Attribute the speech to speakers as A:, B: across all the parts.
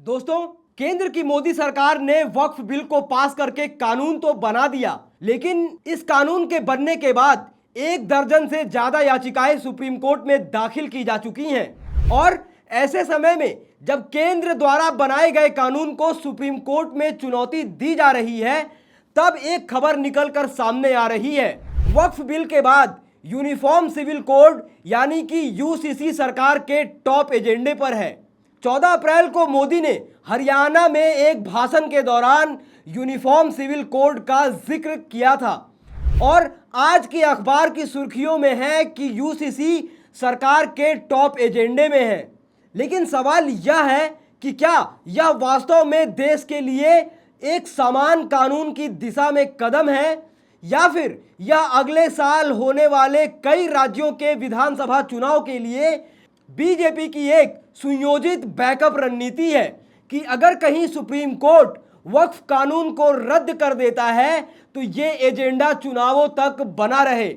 A: दोस्तों, केंद्र की मोदी सरकार ने वक्फ बिल को पास करके कानून तो बना दिया, लेकिन इस कानून के बनने के बाद 1 दर्जन से ज्यादा याचिकाएं सुप्रीम कोर्ट में दाखिल की जा चुकी हैं। और ऐसे समय में जब केंद्र द्वारा बनाए गए कानून को सुप्रीम कोर्ट में चुनौती दी जा रही है, तब एक खबर निकलकर सामने आ रही है। वक्फ बिल के बाद यूनिफॉर्म सिविल कोड यानी कि यूसीसी सरकार के टॉप एजेंडे पर है। 14 अप्रैल को मोदी ने हरियाणा में एक भाषण के दौरान यूनिफॉर्म सिविल कोड का जिक्र किया था और आज की अखबार की सुर्खियों में है कि यूसीसी सरकार के टॉप एजेंडे में है। लेकिन सवाल यह है कि क्या यह वास्तव में देश के लिए एक समान कानून की दिशा में कदम है, या फिर यह अगले साल होने वाले कई राज्यों के विधानसभा चुनाव के लिए बीजेपी की एक सुनियोजित बैकअप रणनीति है कि अगर कहीं सुप्रीम कोर्ट वक्फ कानून को रद्द कर देता है तो ये एजेंडा चुनावों तक बना रहे।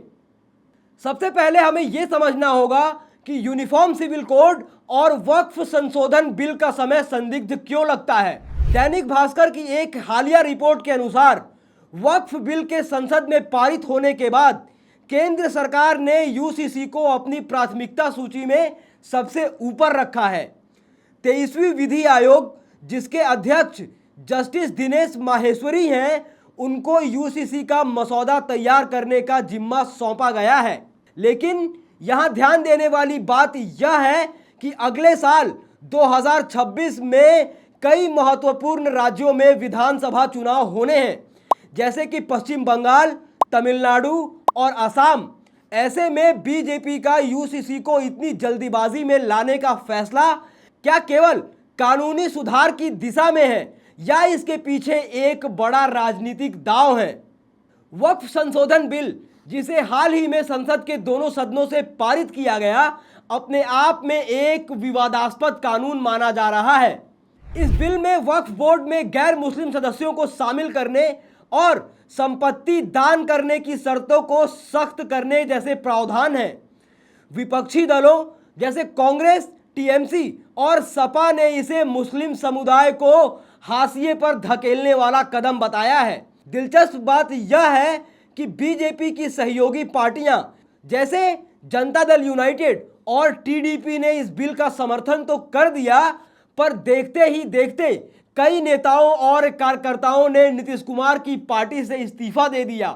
A: सबसे पहले हमें यह समझना होगा कि यूनिफॉर्म सिविल कोड और वक्फ संशोधन बिल का समय संदिग्ध क्यों लगता है। दैनिक भास्कर की एक हालिया रिपोर्ट के अनुसार वक्फ बिल के संसद में पारित होने के बाद केंद्र सरकार ने यूसीसी को अपनी प्राथमिकता सूची में सबसे ऊपर रखा है। 23वीं विधि आयोग, जिसके अध्यक्ष जस्टिस दिनेश माहेश्वरी हैं, उनको यूसीसी का मसौदा तैयार करने का जिम्मा सौंपा गया है। लेकिन यहां ध्यान देने वाली बात यह है कि अगले साल 2026 में कई महत्वपूर्ण राज्यों में विधानसभा चुनाव होने हैं, जैसे कि पश्चिम बंगाल, तमिलनाडु और असम। ऐसे में बीजेपी का यूसीसी को इतनी जल्दीबाजी में लाने का फैसला क्या केवल कानूनी सुधार की दिशा में है या इसके पीछे एक बड़ा राजनीतिक दांव है। वक्फ संशोधन बिल, जिसे हाल ही में संसद के दोनों सदनों से पारित किया गया, अपने आप में एक विवादास्पद कानून माना जा रहा है। इस बिल में वक्फ बोर्ड में गैर मुस्लिम सदस्यों को शामिल करने और संपत्ति दान करने की शर्तों को सख्त करने जैसे प्रावधान हैं। विपक्षी दलों जैसे कांग्रेस, टीएमसी और सपा ने इसे मुस्लिम समुदाय को हाशिए पर धकेलने वाला कदम बताया है। दिलचस्प बात यह है कि बीजेपी की सहयोगी पार्टियां जैसे जनता दल यूनाइटेड और टीडीपी ने इस बिल का समर्थन तो कर दिया, पर देखते ही देखते कई नेताओं और कार्यकर्ताओं ने नीतीश कुमार की पार्टी से इस्तीफा दे दिया।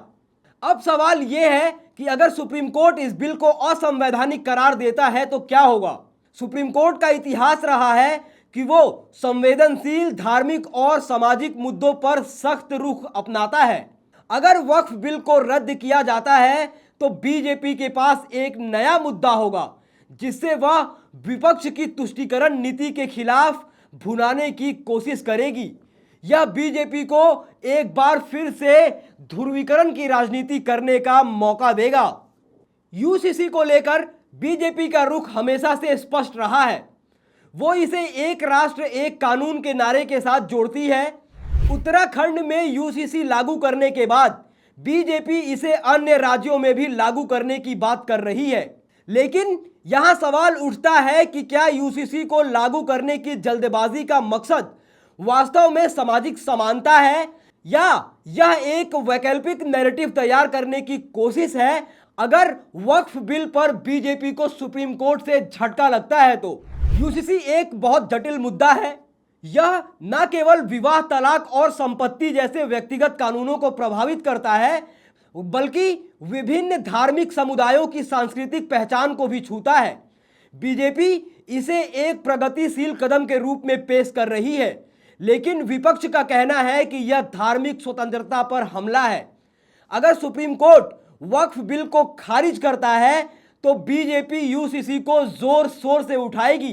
A: अब सवाल यह है कि अगर सुप्रीम कोर्ट इस बिल को असंवैधानिक करार देता है तो क्या होगा। सुप्रीम कोर्ट का इतिहास रहा है कि वो संवेदनशील, धार्मिक और सामाजिक मुद्दों पर सख्त रुख अपनाता है। अगर वक्फ बिल को रद्द किया जाता है तो बीजेपी के पास एक नया मुद्दा होगा जिससे वह विपक्ष की तुष्टीकरण नीति के खिलाफ भुनाने की कोशिश करेगी। यह बीजेपी को एक बार फिर से ध्रुवीकरण की राजनीति करने का मौका देगा। यूसीसी को लेकर बीजेपी का रुख हमेशा से स्पष्ट रहा है। वो इसे एक राष्ट्र एक कानून के नारे के साथ जोड़ती है। उत्तराखंड में यूसीसी लागू करने के बाद बीजेपी इसे अन्य राज्यों में भी लागू करने की बात कर रही है। लेकिन यहां सवाल उठता है कि क्या यूसीसी को लागू करने की जल्दबाजी का मकसद वास्तव में सामाजिक समानता है या यह एक वैकल्पिक नैरेटिव तैयार करने की कोशिश है। अगर वक्फ बिल पर बीजेपी को सुप्रीम कोर्ट से झटका लगता है तो यूसीसी एक बहुत जटिल मुद्दा है। यह न केवल विवाह, तलाक और संपत्ति जैसे व्यक्तिगत कानूनों को प्रभावित करता है, बल्कि विभिन्न धार्मिक समुदायों की सांस्कृतिक पहचान को भी छूता है। बीजेपी इसे एक प्रगतिशील कदम के रूप में पेश कर रही है, लेकिन विपक्ष का कहना है कि यह धार्मिक स्वतंत्रता पर हमला है। अगर सुप्रीम कोर्ट वक्फ बिल को खारिज करता है तो बीजेपी यूसीसी को जोर शोर से उठाएगी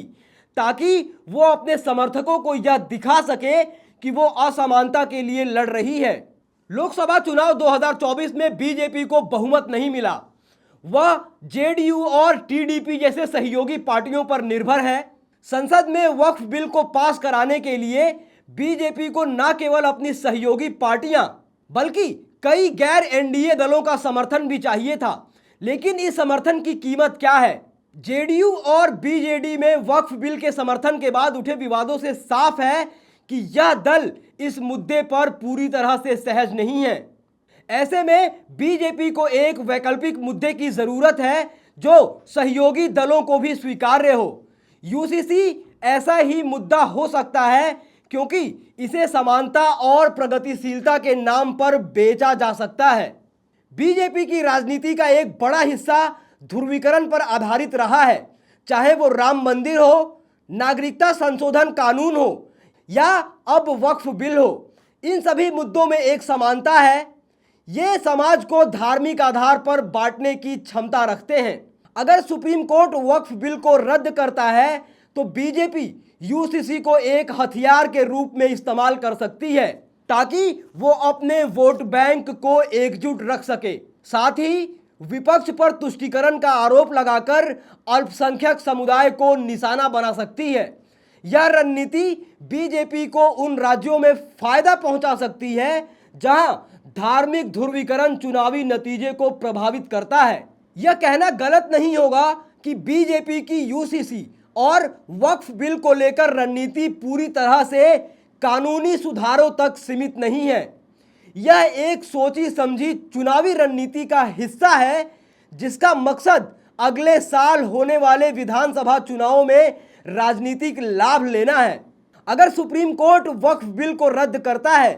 A: ताकि वो अपने समर्थकों को यह दिखा सके कि वो असमानता के लिए लड़ रही है। लोकसभा चुनाव 2024 में बीजेपी को बहुमत नहीं मिला। वह जेडीयू और टीडीपी जैसे सहयोगी पार्टियों पर निर्भर है। संसद में वक्फ बिल को पास कराने के लिए बीजेपी को न केवल अपनी सहयोगी पार्टियां बल्कि कई गैर एनडीए दलों का समर्थन भी चाहिए था। लेकिन इस समर्थन की कीमत क्या है? जेडीयू और बीजेडी में वक्फ बिल के समर्थन के बाद उठे विवादों से साफ है कि यह दल इस मुद्दे पर पूरी तरह से सहज नहीं है। ऐसे में बीजेपी को एक वैकल्पिक मुद्दे की जरूरत है जो सहयोगी दलों को भी स्वीकार्य हो। यूसीसी ऐसा ही मुद्दा हो सकता है क्योंकि इसे समानता और प्रगतिशीलता के नाम पर बेचा जा सकता है। बीजेपी की राजनीति का एक बड़ा हिस्सा ध्रुवीकरण पर आधारित रहा है, चाहे वो राम मंदिर हो, नागरिकता संशोधन कानून हो या अब वक्फ बिल हो। इन सभी मुद्दों में एक समानता है, ये समाज को धार्मिक आधार पर बांटने की क्षमता रखते हैं। अगर सुप्रीम कोर्ट वक्फ बिल को रद्द करता है तो बीजेपी यूसीसी को एक हथियार के रूप में इस्तेमाल कर सकती है ताकि वो अपने वोट बैंक को एकजुट रख सके। साथ ही विपक्ष पर तुष्टीकरण का आरोप लगाकर अल्पसंख्यक समुदाय को निशाना बना सकती है। यह रणनीति बीजेपी को उन राज्यों में फायदा पहुंचा सकती है जहां धार्मिक ध्रुवीकरण चुनावी नतीजे को प्रभावित करता है। यह कहना गलत नहीं होगा कि बीजेपी की यूसीसी और वक्फ बिल को लेकर रणनीति पूरी तरह से कानूनी सुधारों तक सीमित नहीं है। यह एक सोची समझी चुनावी रणनीति का हिस्सा है जिसका मकसद अगले साल होने वाले विधानसभा चुनावों में राजनीतिक लाभ लेना है। अगर सुप्रीम कोर्ट वक्फ बिल को रद्द करता है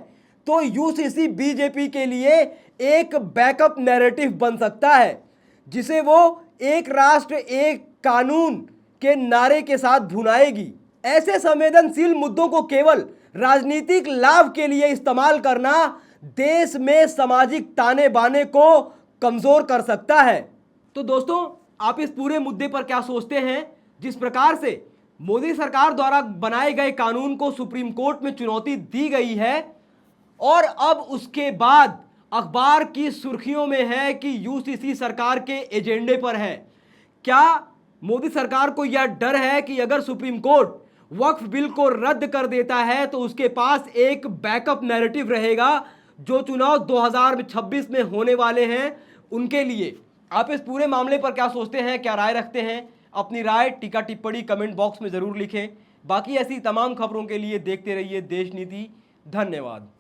A: तो यूसीसी बीजेपी के लिए एक बैकअप नैरेटिव बन सकता है जिसे वो एक राष्ट्र एक कानून के नारे के साथ भुनाएगी। ऐसे संवेदनशील मुद्दों को केवल राजनीतिक लाभ के लिए इस्तेमाल करना देश में सामाजिक ताने बाने को कमजोर कर सकता है। तो दोस्तों, आप इस पूरे मुद्दे पर क्या सोचते हैं? जिस प्रकार से मोदी सरकार द्वारा बनाए गए कानून को सुप्रीम कोर्ट में चुनौती दी गई है और अब उसके बाद अखबार की सुर्खियों में है कि यूसीसी सरकार के एजेंडे पर है। क्या मोदी सरकार को यह डर है कि अगर सुप्रीम कोर्ट वक्फ बिल को रद्द कर देता है तो उसके पास एक बैकअप नैरेटिव रहेगा जो चुनाव 2026 में होने वाले हैं उनके लिए? आप इस पूरे मामले पर क्या सोचते हैं, क्या राय रखते हैं? अपनी राय टीका टिप्पणी कमेंट बॉक्स में ज़रूर लिखें। बाकी ऐसी तमाम खबरों के लिए देखते रहिए देश नीति। धन्यवाद।